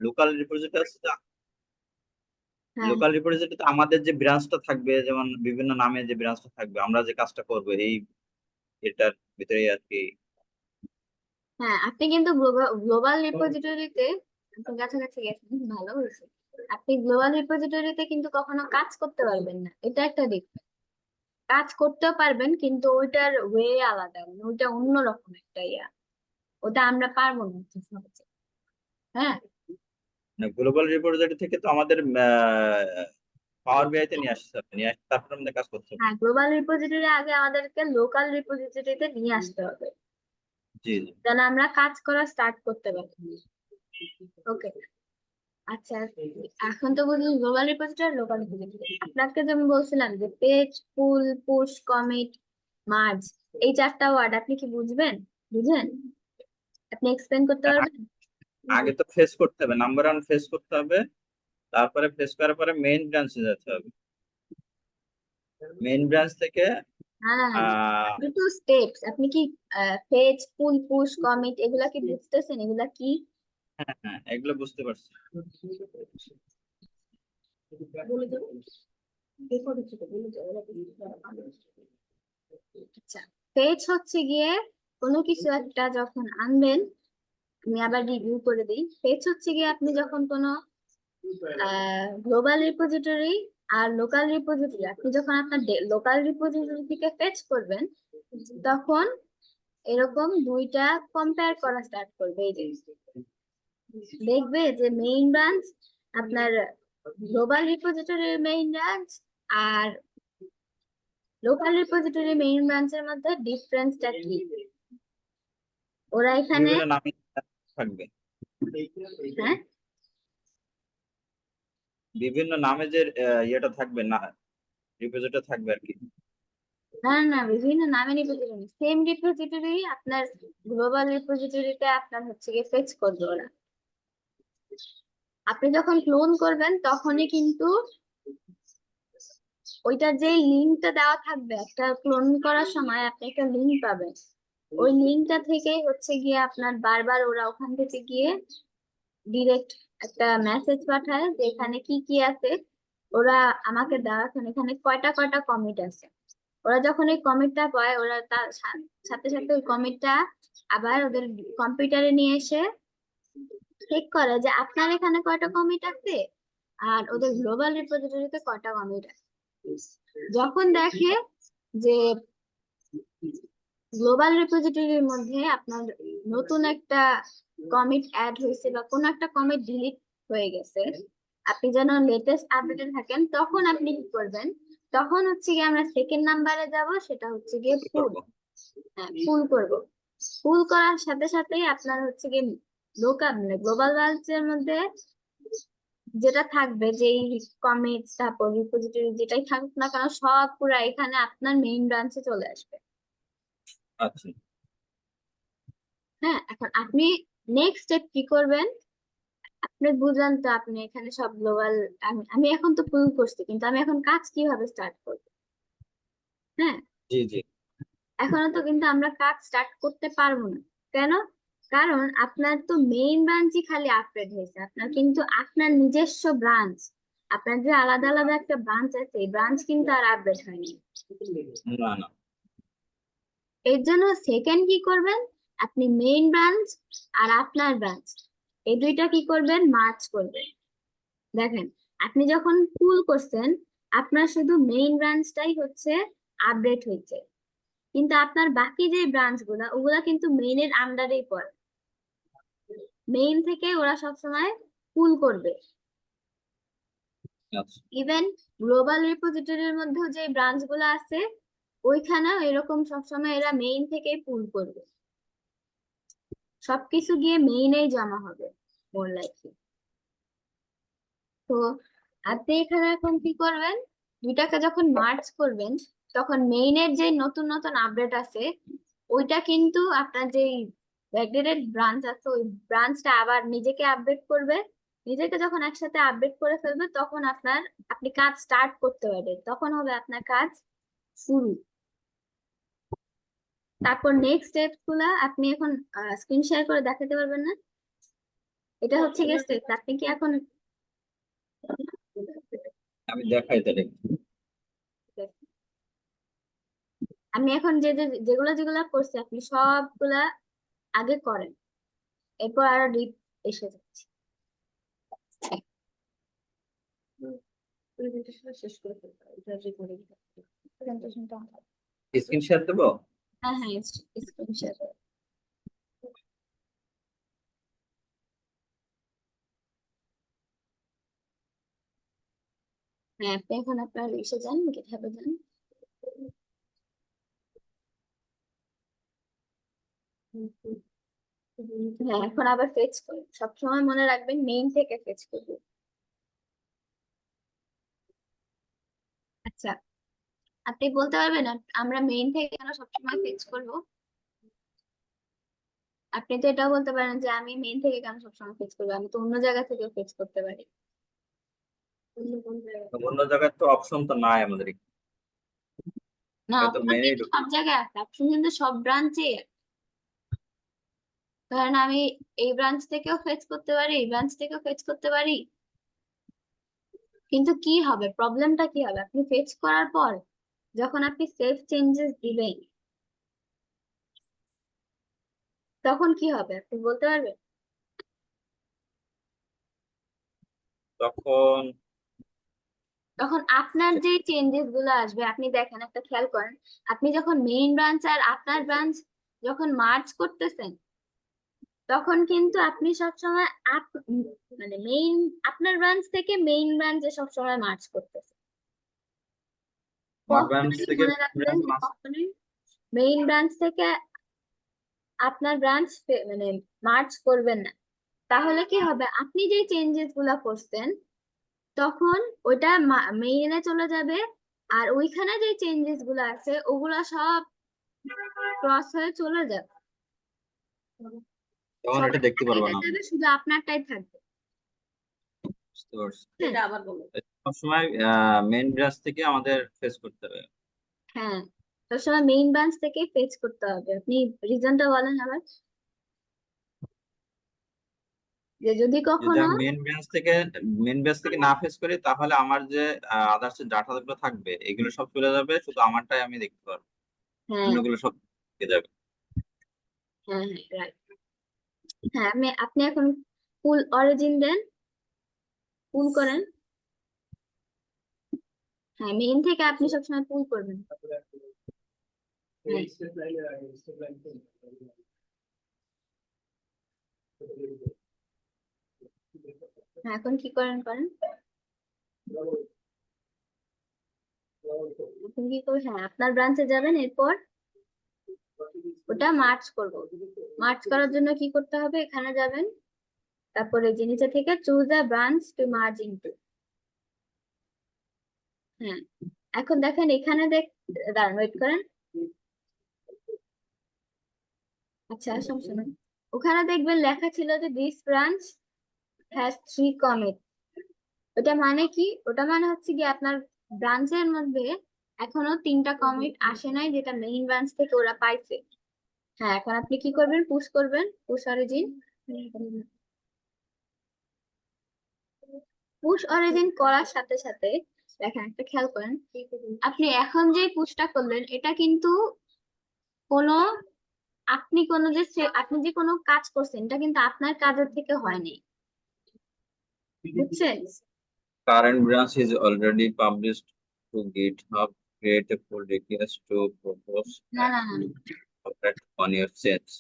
Local repository আছে, হ্যাঁ local রিপোজিটরিতে আমাদের যে ব্রাঞ্চটা থাকবে, যেমন বিভিন্ন নামে যে ব্রাঞ্চটা থাকবে, আমরা যে কাজটা করব এই এটার ভিতরে আর কি। হ্যাঁ, আপনি কিন্তু গ্লোবাল রিপোজিটরিতে আপনি কাছাকাছি গেছেন, ভালো হয়েছে। আপনি গ্লোবাল রিপোজিটরিতে কিন্তু কখনো কাজ করতে পারবেন না, এটা একটা দিক। কাজ করতেও পারবেন কিন্তু ওইটার ওয়ে আলাদা, মানে ওইটা অন্যরকম একটা ইয়া, ওটা আমরা পারবো না ঠিক সহজে। হ্যাঁ গ্লোবাল রিপোজিটরি থেকে তো আমাদের পাওয়ার বিআই তে নিয়ে আসতে হবে, নিয়ে আসতে তারপর আমাদের কাজ করতে হবে। হ্যাঁ, গ্লোবাল রিপোজিটরি আগে আমাদেরকে লোকাল রিপোজিটরিতে নিয়ে আসতে হবে, জি জি। যেন আমরা কাজ করা স্টার্ট করতে পারি। ওকে, আচ্ছা। এখন তো বুঝলাম গ্লোবাল রিপোজিটরি আর লোকাল রিপোজিটরি। আপনাকে যেমন বলছিলাম যে পেজ, পুল, পুশ, কমিট, মার্জ, এই চারটা ওয়ার্ড আপনি কি বুঝবেন? বুঝেন? আপনি এক্সপ্লেন করতে পারবেন? আগে তো ফেস করতে হবে, নাম্বার ওয়ান ফেস করতে হবে, তারপরে ফেস করার পরে মেইন ব্রাঞ্চে যেতে হবে। মেইন ব্রাঞ্চ থেকে হ্যাঁ, আহ দুটো স্টেপস। আপনি কি পেজ, পুল, পুশ, কমিট এগুলা কি বুঝতেছেন? এগুলা কি? হ্যাঁ হ্যাঁ, এগুলো বুঝতে পারছি। বলে দাও। বলে দাও, ওরা কি? আচ্ছা, পেজ হচ্ছে গিয়ে কোনো কিছু একটা যখন আনবেন, আমি আবার রিভিউ করে দিই। পেজ হচ্ছে গিয়ে আপনি যখন কোনো গ্লোবাল রিপোজিটরি আর লোকাল রিপোজিটরি, আপনি যখন আপনার লোকাল রিপোজিটরি থেকে ফেচ করবেন, তখন এরকম দুইটা কম্পেয়ার করা স্টার্ট করবে। এই যে দেখবে যে মেইন ব্রাঞ্চ, আপনার গ্লোবাল রিপোজিটরির মেইন ব্রাঞ্চ আর লোকাল রিপোজিটরি মেইন ব্রাঞ্চের মধ্যে ডিফারেন্সটা কি। ওরা এখানে, বিভিন্ন নামে থাকবে, হ্যাঁ বিভিন্ন নামে যে ইয়েটা থাকবে না, রিপোজিটরি থাকবে আর কি। না না, বিভিন্ন নামে রিপোজিটরি, সেম রিপোজিটরি আপনার গ্লোবাল রিপোজিটরিতে আপনার হচ্ছে গিয়ে ফেচ করবে ওরা। আপনি যখন ক্লোন করবেন তখনই কিন্তু ওইটার যে লিঙ্কটা দেওয়া থাকবে, একটা ক্লোন করার সময় আপনি একটা লিঙ্ক পাবেন, ওই লিঙ্কটা থেকে হচ্ছে গিয়ে আপনার বারবার ওরা ওখান থেকে গিয়ে ডিরেক্ট একটা মেসেজ পাঠায় যে এখানে কি কি আছে। ওরা আমাকে দেখান এখানে কয়টা কয়টা কমিট আছে। ওরা যখন এই কমিটটা পায়, ওরা তার সাথে সাথে ওই কমিটটা আবার ওদের কম্পিউটারে নিয়ে এসে চেক করে যে আপনার এখানে কয়টা কমিট আছে আর ওদের গ্লোবাল রিপোজিটরিতে কয়টা কমিট আছে। যখন দেখে যে গ্লোবাল রিপোজিটরির মধ্যে আপনার নতুন একটা কমিট অ্যাড হয়েছে বা কোন একটা কমিট ডিলিট হয়ে গেছে, আপনি যেন লেটেস্ট আপডেটে থাকেন, তখন আপনি কি করবেন? তখন হচ্ছে গিয়ে আমরা সেকেন্ড নাম্বারে যাব, সেটা হচ্ছে গিয়ে কি পুল। করব? হ্যাঁ, পুল করব। পুল করার সাথে সাথেই আপনার হচ্ছে গিয়ে লোকাল মানে গ্লোবাল ব্রাঞ্চের মধ্যে যেটা থাকবে, যেই কমিটস তারপর রিপোজিটরি যেটাই থাকুক না কেন, সব পুরা এখানে আপনার মেইন ব্রাঞ্চে চলে আসবে। আচ্ছা। হ্যাঁ, এখন আপনি নেক্সট স্টেপ কি করবেন? আপনি বুঝলেন তো, আপনি এখানে সব গ্লোবাল, আমি আমি এখন তো পুল করছি, কিন্তু আমি এখন কাজ কিভাবে স্টার্ট করব? হ্যাঁ, জি জি। এখনো তো কিন্তু আমরা কাজ স্টার্ট করতে পারবো না। কেন? কারণ আপনার তো মেইন ব্রাঞ্চই খালি আপডেট হয়েছে, আপনার কিন্তু আপনার নিজস্ব ব্রাঞ্চ, আপনার যে আলাদা আলাদা একটা ব্রাঞ্চ আছে, এই ব্রাঞ্চ কিন্তু আর আপডেট হয়নি। না না। এর জন্য সেকেন্ড কি করবেন? আপনি মেইন ব্রাঞ্চ আর আপনার ব্রাঞ্চ এই দুইটা কি করবেন? মার্জ করবেন। দেখেন, আপনি যখন পুল করছেন, আপনার শুধু মেইন ব্রাঞ্চটাই হচ্ছে আপডেট হয়েছে, কিন্তু আপনার বাকি যে ব্রাঞ্চ গুলা ওগুলা কিন্তু মেইনের আন্ডারেই পড়ে। মেইন থেকে ওরা সবসময় পুল করবে। আচ্ছা। ইভেন গ্লোবাল রিপোজিটরির মধ্যেও যে ব্রাঞ্চ গুলো আছে, ওইখানেও এরকম সবসময় এরা মেইন থেকেই পুল করবে। সবকিছু গিয়ে মেইনেই জমা হবে মোর লাইফে। তো আপনি এখানে এখন কি করবেন? দুইটাকে যখন মার্জ করবেন, তখন মেইনের যে নতুন নতুন আপডেট আছে, ওইটা কিন্তু আপনার যে ব্যাকডেটেড ব্রাঞ্চ আছে ওই ব্রাঞ্চটা আবার নিজেকে আপডেট করবে। নিজেকে যখন একসাথে আপডেট করে ফেলবে, তখন আপনি কাজ স্টার্ট করতে পারবেন, তখন হবে আপনার কাজ শুরু। তারপর নেক্সট স্টেপস গুলা আপনি এখন স্ক্রিন শেয়ার করে দেখাতে পারবেন না? এটা হচ্ছে গিয়ে স্টেপস। আপনি কি এখন আমি দেখাই তাহলে। আমি এখন যেগুলা যেগুলা করছি আপনি সবগুলা আগে করেন, এরপর আরো ডিপ এসে যাচ্ছে। শেষ করে ফেলতে হবে, এটা রেকর্ডিং প্রেজেন্টেশনটা। স্ক্রিন শেয়ার দেবো। হ্যাঁ হ্যাঁ, স্ক্রিন শেয়ার। হ্যাঁ, আপনি এখন আপনার এসে যান, গিটহাবে যান। হ্যাঁ, এখন আবার ফেচ করুন। সবসময় মনে রাখবেন মেইন থেকে ফেচ করবেন। আচ্ছা, আপনি বলতে পারবেন আমরা মেইন থেকে কেন সবসময় ফেচ করবো? আপনি তো এটাও বলতে পারেন যে আমি মেইন থেকে কেন সবসময় ফেচ করবো, আমি তো অন্য জায়গা থেকে ফেচ করতে পারি। অন্য কোন জায়গা থেকে? অন্য জায়গায় তো অপশন তো নাই আমাদের না, হয়তো অপশন মেনেই কিন্তু সব জায়গায় আছে, অপশন কিন্তু সব ব্রাঞ্চে। ধরেন আমি এই ব্রাঞ্চ থেকেও ফেচ করতে পারি, এই ব্রাঞ্চ থেকেও ফেচ করতে পারি, কিন্তু কি হবে, প্রবলেমটা কি হবে, আপনি ফেচ করার পর যখন আপনি সেভ চেঞ্জেস দিবেন তখন কি হবে আপনি বলতে পারবেন? তখন তখন আপনার যে চেঞ্জেস গুলো আসবে, আপনি দেখেন একটা খেয়াল করেন, আপনি যখন মেইন ব্রাঞ্চ আর আপনার ব্রাঞ্চ যখন মার্জ করতেছেন তখন কিন্তু আপনি সবসময় মানে মেইন আপনার ব্রাঞ্চ থেকে মেইন ব্রাঞ্চে সবসময় মার্জ করতেছেন। আমার ব্রাঞ্চ কখনোই থেকে মনে রাখবেন যে কখনোই মেইন ব্রাঞ্চ থেকে আপনার ব্রাঞ্চ মানে মার্জ করবেন না। তাহলে কি হবে, আপনি যে চেঞ্জেস গুলা করছেন তখন ওটা মেইনে চলে যাবে, আর ওইখানে যে চেঞ্জেস গুলো আছে ওগুলা সব ক্রস হয়ে চলে যাবে, তখন সব এটা দেখতে পারবো কেটে না আমি। যাবে, শুধু আপনারটাই থাকবে। বুঝতে পারছি। এটা আবার বলো। সবসময় মেন ব্রাঞ্চ থেকে আমাদের ফেস করতে হবে। হ্যাঁ, সবসময় মেইন ব্রাঞ্চ থেকে ফেচ করতে হবে। আপনি রিজনটা বলেন আবার, যে যদি যদি কখনো। আমি মেন ব্রাঞ্চ থেকে না ফেস করি তাহলে আমার যে আদার্স ডাটা গুলো থাকবে এগুলো সব চলে যাবে, শুধু আমারটাই আমি দেখতে পারবো, হ্যাঁ অন্যগুলো সব থেকে যাবে। হ্যাঁ হ্যাঁ, রাইট। হ্যাঁ, আপনি এখন ফুল অরিজিন দেন, পুল করেন। হ্যাঁ, মেইন থেকে আপনি সবসময় পুল করবেন। হ্যাঁ, হ্যাঁ, এখন কি করেন করেন, এখন কি করবেন, হ্যাঁ আপনার ব্রাঞ্চে যাবেন, এরপর ওটা মার্চ করব। মার্চ করার জন্য কি করতে হবে, এখানে যাবেন, তারপরে যে নিচে থেকে choose a branch to merge into. হ্যাঁ, এখন দেখেন এখানে দাঁড়ান, ওয়েট করেন। আচ্ছা, সমস্যা নেই। ওখানে দেখবেন লেখা ছিল যে দিস ব্রাঞ্চ হ্যাজ 3 কমিট। ওটা মানে কি, ওটা মানে হচ্ছে কি আপনার ব্রাঞ্চের মধ্যে এখনো 3টা কমিট আসে নাই, যেটা মেইন ব্রাঞ্চ থেকে ওরা পাইছে। হ্যাঁ, এখন আপনি কি করবেন, পুশ করবেন, পুশ অরিজিন। পুশ অরিজিন করার সাথে সাথে দেখেন একটা খেয়াল করেন, আপনি এখন যে পুশটা করলেন এটা কিন্তু কোনো আপনি যে কোনো কাজ করছেন এটা কিন্তু আপনার কাজের থেকে হয়নি, বুঝছেন? Current branch is already published to GitHub. Create a pull request to propose না and না না না। operate on your change.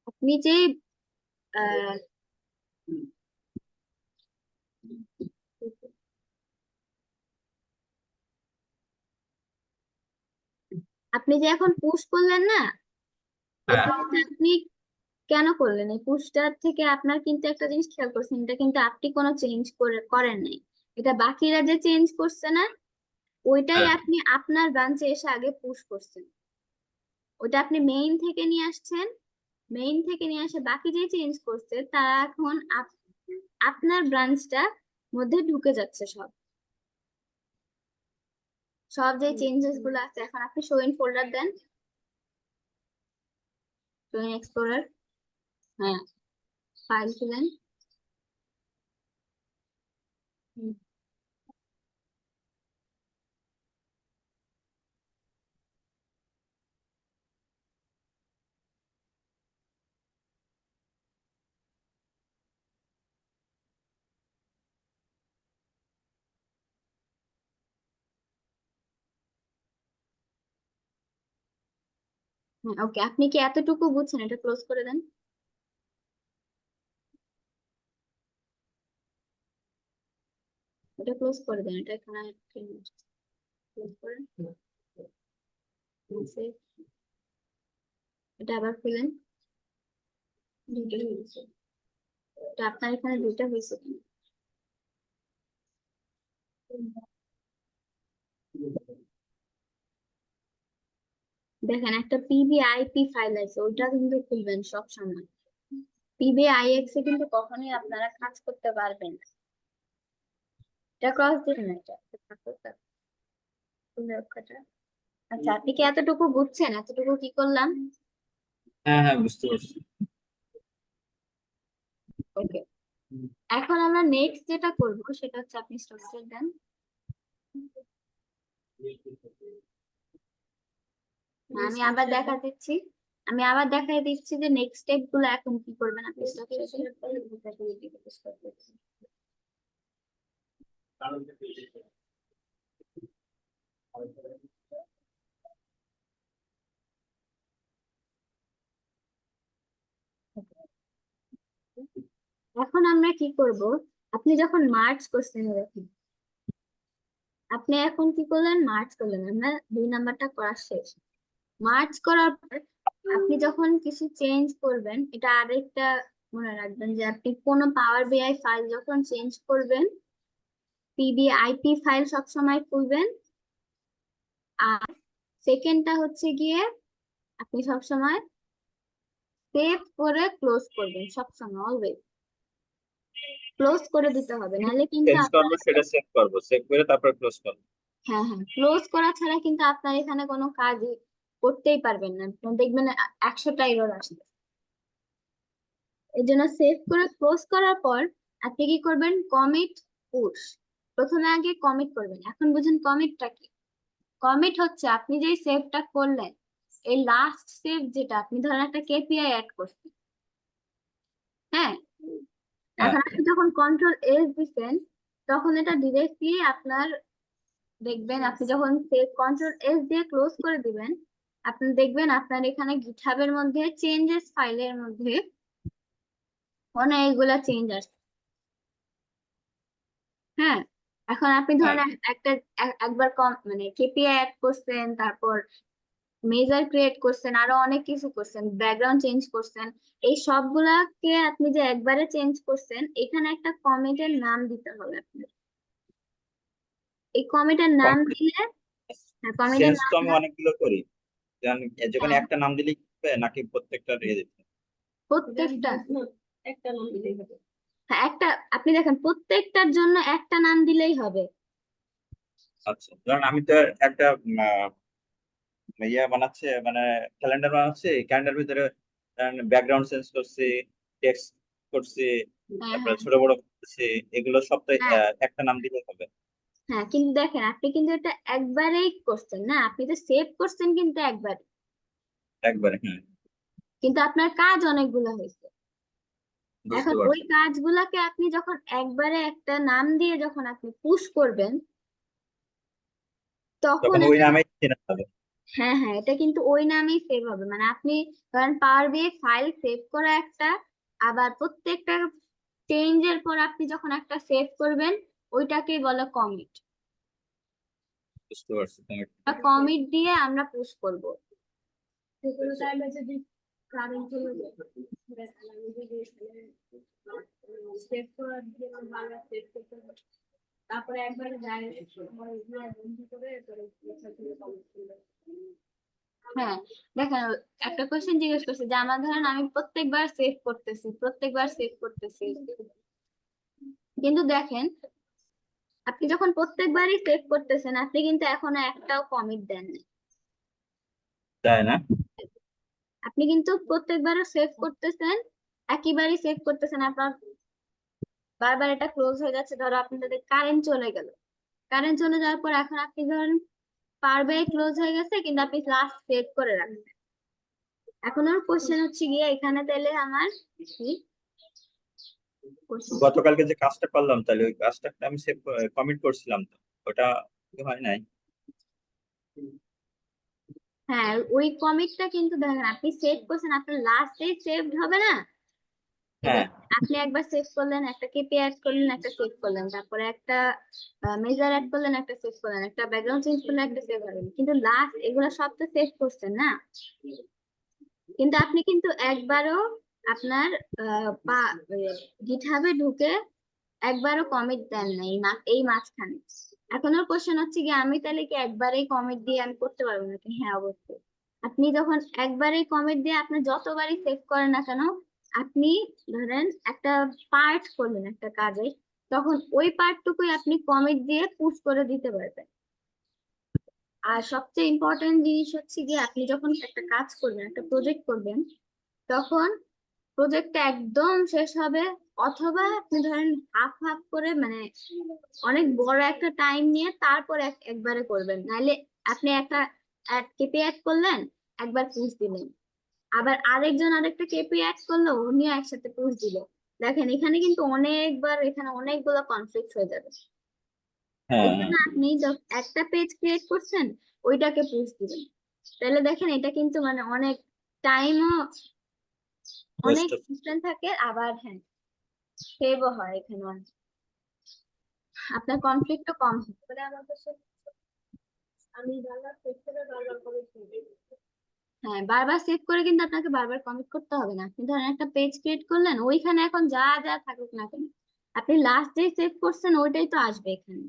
আপনি যে আহ, আপনি যে এখন পুশ করলেন না, এই হ্যাঁ, পুশটা আপনি কেন করলেন, এই পুশটার থেকে আপনার কিন্তু একটা জিনিস খেয়াল করছেন, এটা কিন্তু আপনি কোনো চেঞ্জ করেন নাই, এটা বাকিরা যে চেঞ্জ করছে না, ওইটাই হ্যাঁ, আপনি আপনার ব্রাঞ্চে এসে আগে পুশ করছেন। ওটা আপনি মেইন থেকে নিয়ে আসছেন, মেইন থেকে নিয়ে আসে বাকি যে চেঞ্জ করছে তারা এখন আপনার ব্রাঞ্চটা মধ্যে ঢুকে যাচ্ছে, সব সব যে চেঞ্জেস গুলো আছে। এখন আপনি শো ইন ফোল্ডার দেন। টুইন এক্সপ্লোরার, হ্যাঁ ফাইল খুলেন। হ্যাঁ ওকে, আপনি কি এতটুকু বুঝছেন? এটা ক্লোজ করে দেন। এটা ক্লোজ করে দেন, এটা এখানে ক্লোজ করেন। Save। এটা আবার খুলেন। দুইটা হয়েছে, এটা আপনার এখানে দুইটা হয়েছে কেন? দেখেন একটা পিবিআইপি ফাইল আছে, ওইটা কিন্তু খুলবেন সব সময়। পিবিআইএক্স এ কিন্তু কখনোই আপনারা কাজ করতে পারবেন না। এটা ক্রস দিবেন না, এটা সুন্দর। আচ্ছা, আপনি কি এতটুকু বুঝছেন? এতটুকু কি করলাম? হ্যাঁ হ্যাঁ, বুঝতে পারছি। ওকে, এখন আমরা নেক্সট যেটা করব সেটা হচ্ছে, আপনি স্ট্রাকচার দেন। আমি আবার দেখা দিচ্ছি, আমি আবার দেখাই দিচ্ছি যে নেক্সট স্টেপ গুলো এখন কি করবেন আপনি স্ট্রাকচার। এখন আমরা কি করব, আপনি যখন মার্চ করছেন, দেখুন আপনি এখন কি করলেন, মার্চ করলেন, আমরা 2 নাম্বারটা করা শেষ। মার্চ করার পর আপনি যখন কিছু চেঞ্জ করবেন, এটা আরেকটা মনে রাখবেন যে আপনি কোনো পাওয়ার বিআই ফাইল যখন চেঞ্জ করবেন, পিবিআইপি ফাইল সবসময় খুলবেন। আর সেকেন্ডটা হচ্ছে গিয়ে আপনি সবসময় সেভ করে ক্লোজ করবেন, সবসময় অলওয়েজ ক্লোজ করে দিতে হবে, নাহলে কিন্তু চেঞ্জ আপনার, করবো, সেটা সেভ করবো, সেভ করে তারপর ক্লোজ করবো। হ্যাঁ হ্যাঁ, ক্লোজ করা ছাড়া কিন্তু আপনার এখানে কোনো কাজই করতেই পারবেন না, আপনি দেখবেন 100টা এরর আসবে। এই জন্য সেভ করে ক্লোজ করার পর আপনি কি করবেন, কমিট পুশ। প্রথমে আগে কমিট করবেন। এখন বুঝুন কমিটটা কি। কমিট হচ্ছে আপনি যেই সেভটা করলেন, এই লাস্ট সেভ যেটা, আপনি ধরেন একটা কেপিআই অ্যাড করছেন, হ্যাঁ, হ্যাঁ, এখন আপনি যখন কন্ট্রোল এস দিচ্ছেন, তখন এটা ডিরেক্টলি আপনার, দেখবেন আপনি যখন সেভ কন্ট্রোল এস দিয়ে ক্লোজ করে দিবেন, আপনি দেখবেন আপনার এখানে গিটহাবের মধ্যে চেঞ্জেস ফাইলের মধ্যে অনেকগুলা চেঞ্জ আসছে। হ্যাঁ, এখন আপনি হ্যাঁ, ধরেন একটা একবার কম মানে কেপিআই অ্যাড করছেন, তারপর মেজার ক্রিয়েট করছেন, আরো অনেক কিছু করছেন, ব্যাকগ্রাউন্ড চেঞ্জ করছেন। এই সবগুলাকে আপনি যে একবারে চেঞ্জ করছেন, এখানে একটা কমিটের নাম দিতে হবে আপনার। এই কমিটের নাম দিলে, হ্যাঁ কমিটের চেঞ্জ তো নাম আমি অনেকগুলো করি, যেখানে হ্যাঁ, একটা নাম দিলে কি হবে, নাকি প্রত্যেকটা দিয়ে দিতে হবে? প্রত্যেকটা একটা নাম দিলেই হবে। হ্যাঁ একটা, আপনি দেখেন প্রত্যেকটার জন্য একটা নাম দিলেই হবে। আচ্ছা, ধরুন আমি তো একটা ইয়ে বানাচ্ছে, মানে ক্যালেন্ডার বানাচ্ছি, ক্যালেন্ডার ভিতরে ব্যাকগ্রাউন্ড চেঞ্জ করছি, টেক্সট করছি, হ্যাঁ তারপরে হ্যাঁ ছোট বড় করছি, এগুলো সব তো হ্যাঁ একটা নাম দিলে হবে? হ্যাঁ, কিন্তু দেখেন আপনি কিন্তু এটা একবারেই করছেন না, আপনি তো সেভ করছেন কিন্তু একবার, একবারে, হ্যাঁ, কিন্তু আপনার কাজ অনেকগুলো হয়েছে। বুঝতে এখন ওই পারছি। কাজগুলাকে আপনি যখন একবারে একটা নাম দিয়ে যখন আপনি পুশ করবেন, তখন তখন ওই এটা, নামেই চেনা হবে। হ্যাঁ হ্যাঁ, এটা কিন্তু ওই নামেই সেভ হবে। মানে আপনি ধরেন পাওয়ার বিআই ফাইল সেভ করা একটা, আবার প্রত্যেকটা চেঞ্জের পর আপনি যখন একটা সেভ করবেন, ওইটাকেই বলে কমিট। বুঝতে পারছি তুমি। কমিট দিয়ে আমরা পুশ করব। যেগুলো টাইমে যদি কারেন্ট চলে যায়, সেভ করার জন্য বারবার সেভ করতে হবে। তারপরে একবারে ডাইরেক্ট বন্ধ করে এরপরে কমিট করবে। হ্যাঁ, দেখেন একটা কোশ্চেন জিজ্ঞেস করছে যে আমার ধরেন আমি প্রত্যেকবার সেভ করতেছি, কিন্তু দেখেন আপনি যখন প্রত্যেকবারই সেভ করতেছেন, আপনি কিন্তু এখনো একটাও কমিট দেননি। তাই না? আপনি কিন্তু প্রত্যেকবারও সেভ করতেছেন, একইবারই সেভ করতেছেন, আপনার বারবার এটা ক্লোজ হয়ে যাচ্ছে। ধরো আপনাদের কারেন্ট চলে গেল, কারেন্ট চলে যাওয়ার পর এখন আপনি ধরেন পারবে ক্লোজ হয়ে গেছে কিন্তু আপনি লাস্ট সেভ করে রাখবেন। এখন ওর কোশ্চেন হচ্ছে গিয়ে এখানে তাহলে আমার কি question? গতকালকে যে কাজটা করলাম তাহলে ওই কাজটা আমি সেভ কমিট করছিলাম, তো ওটা কি হয় নাই? হ্যাঁ, ওই কমিটটা কিন্তু দেখেন আপনি সেভ করছেন, আপনার লাস্টে সেভড হবে না? এই হ্যাঁ, দেখেন, আপনি একবার সেভ করলেন, একটা কেপি অ্যাড করলেন, একটা সেভ করলেন, তারপরে একটা মেজার অ্যাড করলেন, একটা সেভ করলেন, একটা ব্যাকগ্রাউন্ড চেঞ্জ করলেন, একটা সেভ করলেন, কিন্তু লাস্ট এগুলো সব তো সেভ করছেন না? কিন্তু আপনি কিন্তু একবারও আপনার গিটহাবে ঢুকে একবারও কমিট দেন না এই মাঝখানে। এখন ওর কোশ্চেন হচ্ছে কি আমি তাহলে কি একবারেই কমিট দিয়ে আমি করতে পারবো নাকি? হ্যাঁ, অবশ্যই। আপনি যখন একবারেই কমিট দিয়ে আপনি যতবারই সেভ করেন না কেন, আপনি ধরেন একটা পার্ট করলেন একটা কাজে, তখন ওই পার্টটুকুই আপনি কমিট দিয়ে পুশ করে দিতে পারবেন। আর সবচেয়ে ইম্পর্টেন্ট জিনিস হচ্ছে গিয়ে আপনি যখন একটা কাজ করবেন, একটা প্রজেক্ট করবেন, তখন প্রজেক্টটা একদম শেষ হবে, অথবা আপনি ধরেন হাফ হাফ করে মানে অনেক বড় একটা টাইম নিয়ে তারপর একবারে করবেন, নাহলে আপনি একটা কেপি অ্যাড করলেন, একবার পুশ দিলেন, আবার আরেকজন আরেকটা কেপি অ্যাড করলো, উনিও একসাথে পুশ দিল, দেখেন এখানে কিন্তু অনেকবার এখানে অনেকগুলো কনফ্লিক্ট হয়ে যাবে। হ্যাঁ, এই হ্যাঁ, জন্য আপনি একটা পেজ ক্রিয়েট করছেন, ওইটাকে পুশ দিবেন, তাহলে দেখেন এটা কিন্তু মানে অনেক টাইমও অনেক ওয়েস্ট। ডিফারেন্ট থাকে, আবার হ্যাঁ সেভও হয় এখানে অনেক। আপনার কনফ্লিক্টও কম হয়। হ্যাঁ, বারবার সেভ করে কিন্তু আপনাকে বারবার কমিট করতে হবে না। আপনি ধরেন একটা পেজ ক্রিয়েট করলেন, ওইখানে এখন যা যা থাকুক না কেন, আপনি লাস্ট যে সেভ করছেন ওইটাই তো আসবে এখানে।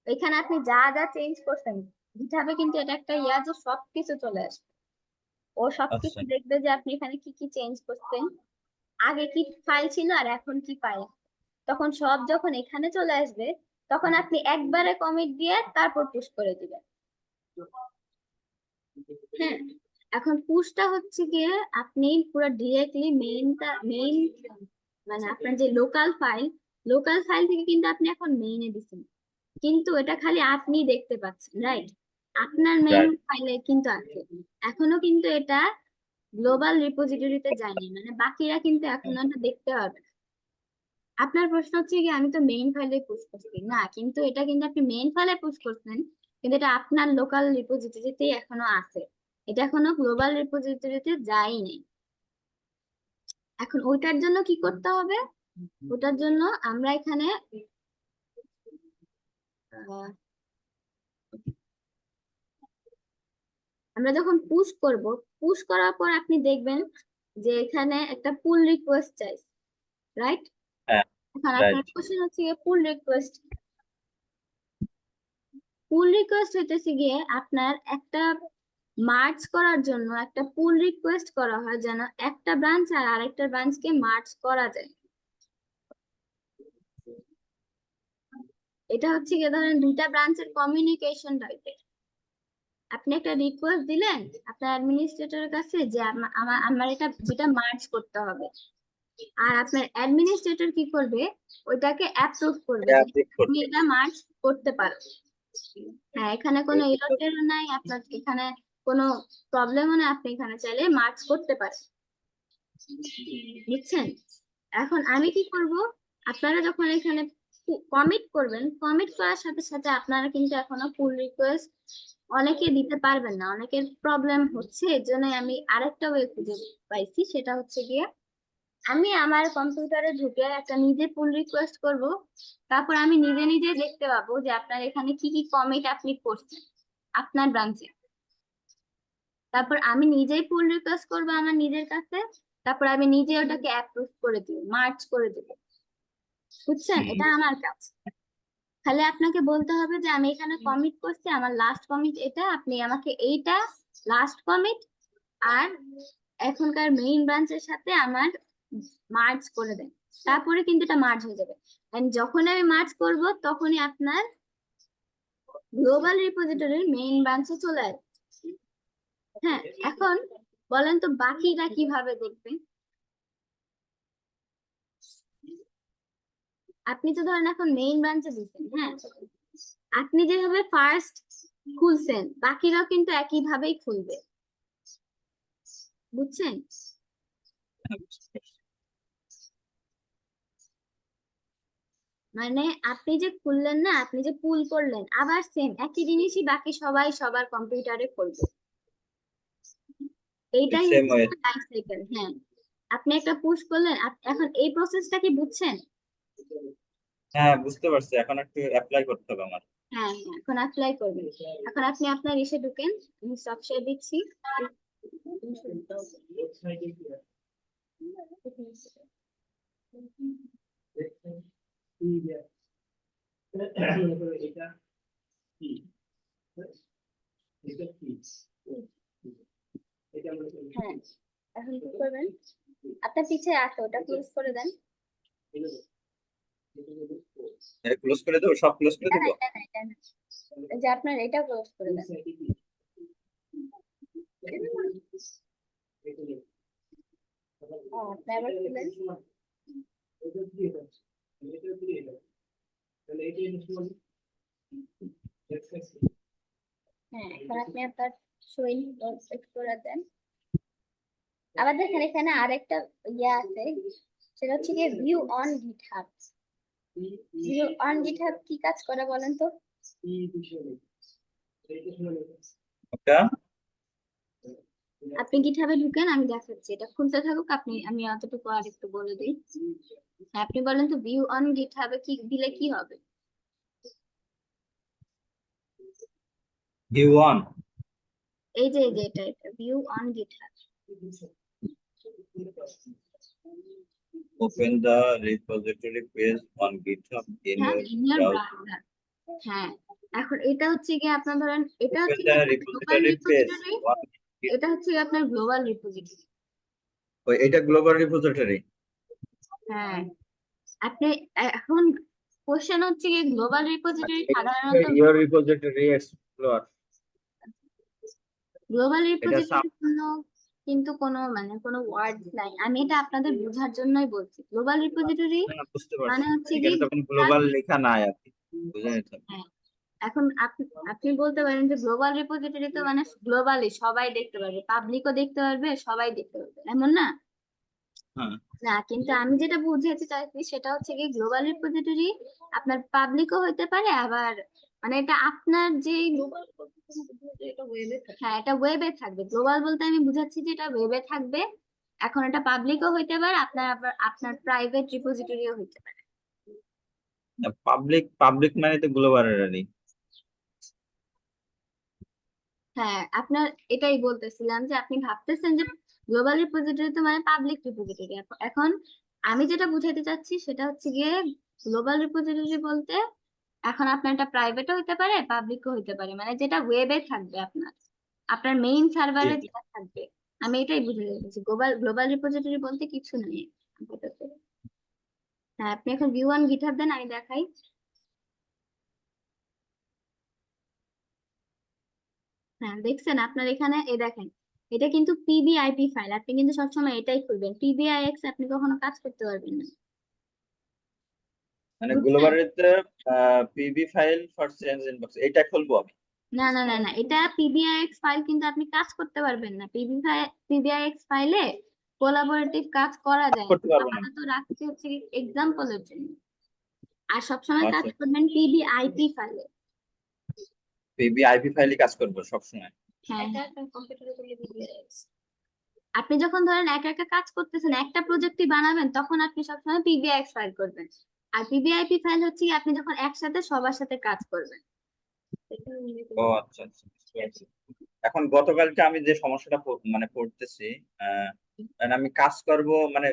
এখানে আপনি যা যা চেঞ্জ করছেন গিটহাবে কিন্তু এটা একটা ইয়া যে সবকিছু চলে আসবে। ও সবকিছু আচ্ছা, দেখবে যে আপনি এখানে কি কি চেঞ্জ করছেন, আগে কি ফাইল ছিল আর এখন কি ফাইল, তখন সব যখন এখানে চলে আসবে, তখন আপনি একবারে কমিট দিয়ে তারপর পুশ করে দিবেন। হ্যাঁ, এখন পুশটা হচ্ছে গিয়ে আপনি পুরো ডিরেক্টলি মেইন মানে আপনার যে লোকাল ফাইল থেকে কিন্তু আপনি এখন মেইনে দিচ্ছেন, কিন্তু এটা খালি আপনি দেখতে পাচ্ছেন, রাইট? আপনার মেইন রাইট। ফাইলে কিন্তু আছে, এখনো কিন্তু এটা গ্লোবাল রিপোজিটরিতে যায়নি, মানে বাকিরা কিন্তু এখনো এটা দেখতে পারবে না। আপনার প্রশ্ন হচ্ছে কি আমি তো মেইন ফাইলে পুশ করছি না, কিন্তু এটা কিন্তু আপনি মেইন ফাইলে পুশ করছেন, কিন্তু এটা আপনার লোকাল রিপোজিটরিতেই এখনো আছে, এটা এখনো গ্লোবাল রিপোজিটরিতে যায়নি। এখন ওইটার জন্য কি করতে হবে? ওটার জন্য আমরা এখানে আহ, আমরা যখন পুশ করব, পুশ করার পর আপনি দেখবেন যে এখানে একটা পুল রিকোয়েস্ট চাই, রাইট? হ্যাঁ, এখন আপনার রাইট। কোশ্চেন হচ্ছে পুল রিকোয়েস্ট হইতেছে গিয়ে আপনার একটা মার্জ করার জন্য একটা পুল রিকোয়েস্ট করা হয় যেন একটা ব্রাঞ্চ আর আরেকটা ব্রাঞ্চকে মার্জ করা যায়। এটা হচ্ছে গিয়ে ধরেন দুইটা ব্রাঞ্চের কমিউনিকেশন টাইপের। আপনি একটা রিকোয়েস্ট দিলেন আপনার অ্যাডমিনিস্ট্রেটরের কাছে যে আমার এটা যেটা মার্জ করতে হবে, আর আপনার অ্যাডমিনিস্ট্রেটর কি করবে, ওইটাকে অ্যাপ্রুভ করবে যে আপডেট তুমি করবে। এটা মার্জ করতে পারো। হ্যাঁ, এখানে কোনো এরর টেরর নাই, আপনার এখানে কোনো প্রবলেমও নেই, আপনি এখানে চাইলে মার্জ করতে পারেন, বুঝছেন? এখন আমি কি করব, আপনারা যখন এখানে কমিট করবেন, কমিট করার সাথে সাথে আপনারা কিন্তু এখনো পুল রিকোয়েস্ট অনেকে দিতে পারবেন না, অনেকের প্রবলেম হচ্ছে, এর জন্য আমি আরেকটা ওয়ে খুঁজে পাইছি, সেটা হচ্ছে গিয়ে আমি আমার কম্পিউটারে ঢুকে একটা নিজে পুল রিকোয়েস্ট করব, তারপর আমি নিজে নিজে দেখতে পাবো যে আপনার এখানে কি কি কমিট আপনি করছেন আপনার ব্রাঞ্চে, তারপর আমি নিজেই পুল রিকোয়েস্ট করবো আমার নিজের কাছে, তারপর আমি নিজে ওটাকে অ্যাপ্রুভ করে দিব, মার্চ করে দিব, বুঝছেন? হুম। এটা আমার কাজ। খালি আপনাকে বলতে হবে যে আমি এখানে কমিট করছি, আমার লাস্ট কমিট এটা, আপনি আমাকে এইটা লাস্ট কমিট আর এখনকার মেইন ব্রাঞ্চের সাথে আমার মার্জ করে দেন, তারপরে কিন্তু এটা মার্জ হয়ে যাবে। এন্ড যখন আমি মার্জ করব তখনই আপনার গ্লোবাল রিপোজিটরির মেইন ব্রাঞ্চে চলে আসবে। হ্যাঁ, এখন বলেন তো বাকিরা কিভাবে দেখবে? আপনি তো ধরেন এখন মেইন ব্রাঞ্চে দিচ্ছেন, হ্যাঁ, আপনি যেভাবে ফার্স্ট খুলছেন বাকিরাও কিন্তু একই ভাবেই খুলবে, বুঝছেন? মানে আপনি যে খুললেন না, আপনি যে পুল করলেন, আবার সেম একই জিনিসই বাকি সবাই সবার কম্পিউটারে করবে। এইটাই সেম হচ্ছে ওয়ে। Life cycle. হ্যাঁ, আপনি একটা পুশ করলেন, এখন এই প্রসেসটা কি বুঝছেন? হ্যাঁ, বুঝতে পারছি, এখন একটু অ্যাপ্লাই করতে হবে আমার। হ্যাঁ হ্যাঁ, এখন অ্যাপ্লাই করবেন। এখন আপনি আপনার এসে ঢুকেন, আমি সব শেয়ার দিচ্ছি। হ্যাঁ, এখন কি করবেন? আপনার পিছে আছে, ওটা ক্লোজ করে দেন। ক্লোজ করে দেবো, সব ক্লোজ করে না না, দেবো। এটা না, এটা না, এই যে আপনার এটা ক্লোজ করে দেন। আপনি আবার খুলেন। হ্যাঁ, এখন আপনি আপনার শোয়িং এক্সপ্লোরার দেন। আবার দেখেন এখানে আরেকটা ইয়ে আছে, সেটা হচ্ছে কি view on GitHub. View on GitHub কি কাজ করে বলেন তো? ওটা আপনি গিটহাবে ঢুকেন, আমি দেখাচ্ছি, এটা খুলতে থাকুক, আমি অতটুকু আর একটু বলে দিই। হ্যাঁ, আপনি বলেন তো ভিউ অন গিটহাবে কি দিলে কি হবে? ভিউ অন, এই যে এটা view on GitHub. Open the repository page on GitHub in হ্যাঁ, your in your browser. Browser. হ্যাঁ, এখন এটা হচ্ছে কি আপনার ধরেন, এটা ওপেন হচ্ছে কি দ্য আপনার global repository page repository. On. এটা হচ্ছে কি আপনার গ্লোবাল রিপোজিটরি। ওই এটা গ্লোবাল রিপোজিটরি। হ্যাঁ, আপনি এখন কোশ্চেন হচ্ছে কি গ্লোবাল রিপোজিটরি আচ্ছা, সাধারণত, ইউর রিপোজিটরি এক্সপ্লোর। গ্লোবাল এটা রিপোজিটরির জন্য কিন্তু কোনো মানে কোনো ওয়ার্ড নাই, আমি এটা আপনাদের বোঝার জন্যই বলছি। গ্লোবাল রিপোজিটরি না, বুঝতে মানে পারছি, হচ্ছে কি এখানে তখন গ্লোবাল লেখা নাই আর কি, বুঝে নিতে হবে। হ্যাঁ, এখন আপনি আপনি বলতে পারেন যে গ্লোবাল রিপোজিটরি তো মানে গ্লোবালি সবাই দেখতে পারবে, পাবলিকও দেখতে পারবে, সবাই দেখতে পারবে, এমন না। হ্যাঁ, না, কিন্তু আমি যেটা বুঝাতে চাইছি সেটা হচ্ছে কি গ্লোবাল রিপোজিটরি আপনার পাবলিকও হতে পারে, আবার মানে এটা আপনার যে গ্লোবাল, হ্যাঁ এটা ওয়েবে থাকবে। গ্লোবাল বলতে আমি বুঝাচ্ছি যে এটা ওয়েবে থাকবে। এখন এটা পাবলিকও হইতে পারে, আপনার আবার আপনার প্রাইভেট রিপোজিটরিও হইতে পারে। পাবলিক পাবলিক মানে তো গ্লোবালি। হ্যাঁ, আপনার এটাই বলতেছিলাম যে আপনি ভাবতেছেন যে গ্লোবাল রিপোজিটরি তো মানে পাবলিক রিপোজিটরি। এখন আমি যেটা বুঝাইতে চাচ্ছি সেটা হচ্ছে গিয়ে গ্লোবাল রিপোজিটরি বলতে এখন আপনার এটা প্রাইভেটও হতে পারে, পাবলিকও হতে পারে, মানে যেটা ওয়েবে থাকবে আপনার আপনার মেইন জি সার্ভারে জি। যেটা থাকবে। আমি এটাই বুঝাতে চাচ্ছি, গ্লোবাল গ্লোবাল রিপোজিটরি বলতে কিছু নেই আপাতত। হ্যাঁ, আপনি এখন ভিউ অন গিটহাব দেন, আমি দেখাই। হ্যাঁ, দেখছেন আপনার এখানে দেখেন, এটা কিন্তু পিবিআইপি ফাইল, আপনি কিন্তু সবসময় এটাই খুলবেন, পিবিআইএক্স আপনি কখনো কাজ করতে পারবেন না, মানে বুঝছেন? গ্লোবালিতে PB file for change inbox এটা খুলবো আমি। না না না না, এটা পিবিআইএক্স ফাইল কিন্তু আপনি কাজ করতে পারবেন না। পিবিআইএক্স ফাইলে কোলাবোরেটিভ কাজ করা কাজ যায় না, করতে পারবো না। আপাতত রাখতে হচ্ছে এক্সাম্পলের জন্য। আর সবসময় কাজ আচ্ছা, করবেন পিবিআইপি ফাইলে। পিবি আইপি ফাইলই কাজ করবো সবসময়। হ্যাঁ হ্যাঁ, কম্পিউটারে করলে PBIX। আপনি যখন ধরেন একা একা কাজ করতেছেন, একটা প্রজেক্টই বানাবেন, তখন আপনি সবসময় পিবিআইএক্স ফাইল করবেন। আর পিবিআইপি ফাইল হচ্ছে কি আপনি যখন একসাথে সবার সাথে কাজ করবেন। ও আচ্ছা আচ্ছা, বুঝতে পারছি। এখন গতকালকে আমি যে সমস্যাটা মানে পড়তেছি, মানে আমি কাজ করব মানে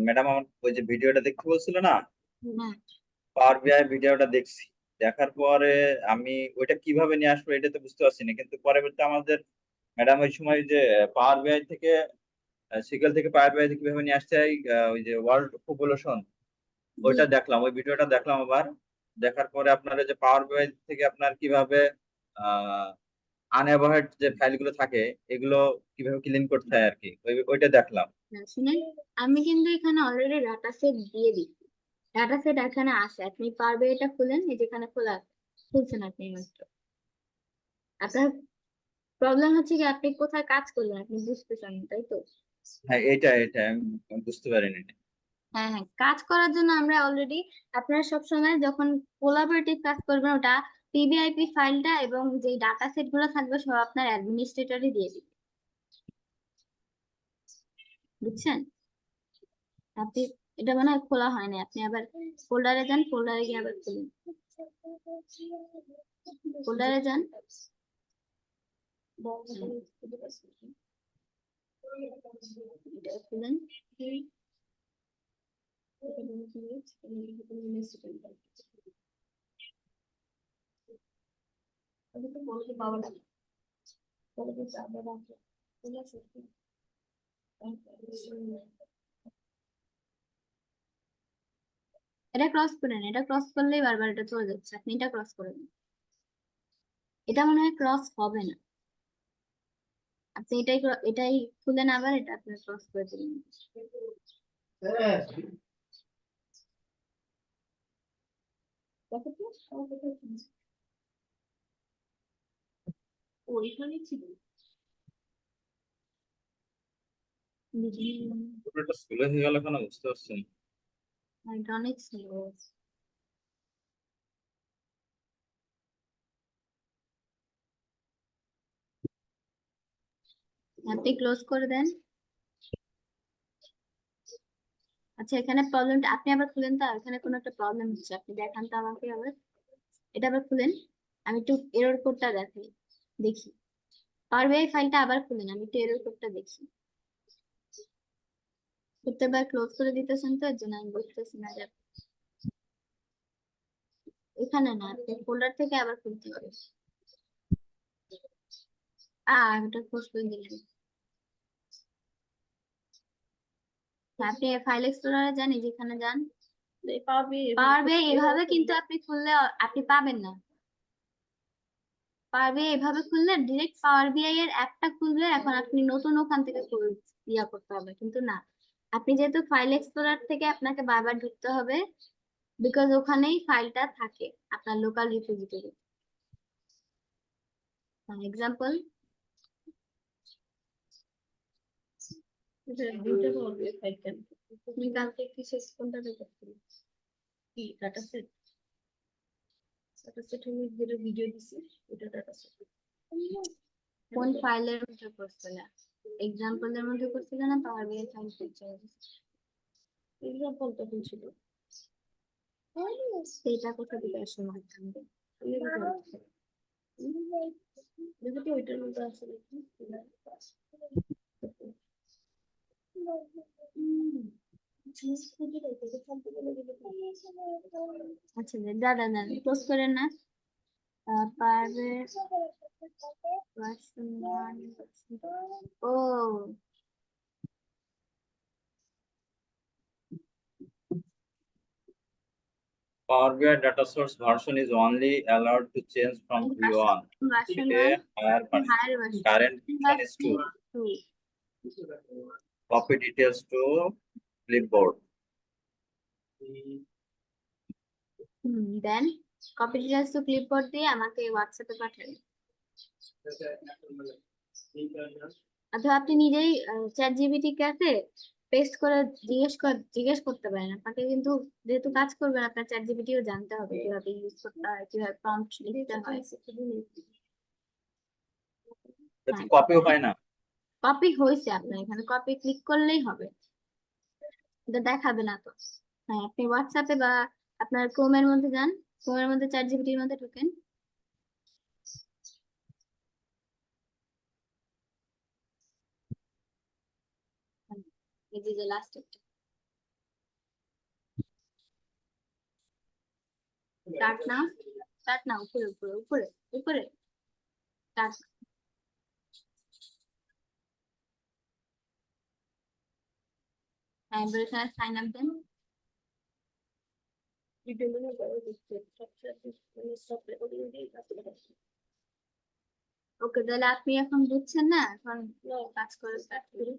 ম্যাডাম আমার ওই যে ভিডিওটা দেখতে বলছিল না, হ্যাঁ পাওয়ার বিআই ভিডিওটা দেখছি। দেখার পরে আমি ওইটা কিভাবে নিয়ে আসবো এটা তো বুঝতে পারছি না, কিন্তু পরবর্তী আমাদের ম্যাডাম ওই সময় যে পাওয়ার বিআই থেকে সিকেল থেকে পাওয়ার বিআই কিভাবে নিয়ে আসতে হয়, ওই যে ওয়ার্ল্ড পপুলেশন, জি। ওইটা দেখলাম, ওই ভিডিওটা দেখলাম আবার। দেখার পরে আপনার ওই যে পাওয়ার বিআই থেকে আপনার কিভাবে আনএভারহেড যে ফাইলগুলো থাকে এগুলো কিভাবে ক্লিন করতে হয় আর কি, ওইটা দেখলাম। শুনেন, আমি কিন্তু এখানে অলরেডি ডাটা সেট দিয়ে দিচ্ছি। ডাটা সেট এখানে আছে, আপনি পারবে এটা খুলেন, এই যেখানে খোলা আছে, খুলছেন আপনি মাত্র। আপনার প্রবলেম হচ্ছে কি আপনি কোথায় কাজ করলেন আপনি বুঝতেছেন না, তাই তো? হ্যাঁ, এটা আমি বুঝতে পারিনি। হ্যাঁ হ্যাঁ, কাজ করার জন্য আমরা অলরেডি, আপনারা সবসময় যখন কোলাবোরেটিভ কাজ করবেন ওটা পিবিআইপি ফাইলটা এবং যে ডাটা সেট গুলো থাকবে সব আপনার অ্যাডমিনিস্ট্রেটরই দিয়ে দিবে, বুঝছেন? আপনি, এটা মনে হয় খোলা হয়নি, আপনি আবার ফোল্ডারে যান, ফোল্ডারে গিয়ে আবার খুলুন, ফোল্ডারে যান। এটা খুলেন। এটা ক্রস করেন, এটা ক্রস করলেই বারবার এটা চলে যাচ্ছে, আপনি এটা ক্রস করে দিন। এটা মনে হয় ক্রস হবে না, আপনি এটাই খুলেন, আবার এটা আপনি ক্রস করে দিলেন। দেখো তো, আমার কোথায় ছিল? ও, ওইখানে ছিল। পুরোটা স্কুলে হয়ে গেল কেন বুঝতে পারছি না। এটা অনেক ছিল। আপনি ক্লোজ করে দেন। আচ্ছা, এখানে প্রবলেমটা আপনি আবার খুলেন তো, এখানে কোনো একটা প্রবলেম হচ্ছে, আপনি দেখান তো আমাকে আবার। এটা আবার খুলেন, আমি একটু এরর কোডটা দেখাই, দেখি। পাওয়ার বিআই ফাইলটা আবার খুলেন, আমি একটু এরর কোডটা দেখি। প্রত্যেকবার ক্লোজ করে দিতেছেন তো, এর জন্য আমি বুঝতেছি না যে এখানে না, আপনি ফোল্ডার থেকে আবার খুলতে হবে। এটা ক্লোজ করে দিলেন। আপনি ফাইল এক্সপ্লোরারে যান, এই যেখানে যান, পাওয়ার বিআই এভাবে কিন্তু আপনি খুললে আপনি পাবেন না। পাওয়ার বিআই এভাবে খুললে ডিরেক্ট পাওয়ার বিআই এর অ্যাপটা খুলবে, এখন আপনি নতুন ওখান থেকে ইয়া করতে হবে, কিন্তু না, আপনি যেহেতু ফাইল এক্সপ্লোরার থেকে আপনাকে বারবার ঢুকতে হবে, বিকজ ওখানেই ফাইলটা থাকে আপনার লোকাল রিপোজিটরি। এক্সাম্পল, দুইটা পাওয়ার বিআই ফাইল কেন? তুমি কালকে কি শেষ কোনটা দেখেছিলে? কি ডাটা সেট? ডাটা সেট হলো যেটা ভিডিও দিছি, ওটা ডাটা সেট। কোন ফাইলের মধ্যে করছিলে? এক্সাম্পলের মধ্যে করছিলে না পাওয়ার বিআই ফাইল ফিচার? এক্সাম্পল তখন ছিল, সেটা কোথা থেকে আসে মাধ্যমে? দেখো তো ওইটার মধ্যে আসলে কি? আচ্ছা, দাদা না ক্লোজ করেন না, পারবে ও, Power BI data source version is only allowed to change from V1 version to one, a higher version. Higher version, Current version is 2. Two. Copy details to clipboard. Then copy details to clipboard দিয়ে আমাকে হোয়াটসঅ্যাপে পাঠান, অথবা আপনি নিজেই chat GPT কাছে paste করে জিজ্ঞেস করতে পারেন। আপনাকে কিন্তু যেহেতু কাজ করবেন, আপনার চ্যাট জিপিটিও জানতে হবে কিভাবে ইউজ করতে হয়, কিভাবে প্রম্পট লিখতে হয়। হ্যাঁ, কপিও হয় না। কপি হয়েছে, আপনার এখানে কপি ক্লিক করলেই হবে, এটা দেখাবে না তো। হ্যাঁ, আপনি হোয়াটসঅ্যাপে বা আপনার ক্রোমের মধ্যে যান, ক্রোমের মধ্যে চ্যাট জিপিটির মধ্যে ঢুকেন। এই যে লাস্ট একটা স্টার্ট নাও, স্টার্ট নাও, উপরে উপরে উপরে উপরে স্টার্ট। হ্যাঁ, এবার এখানে সাইন আপ দেন। ভিডিও, 1 ওকে, তাহলে আপনি এখন বুঝছেন না, এখন কাজ করে স্টার্ট করি।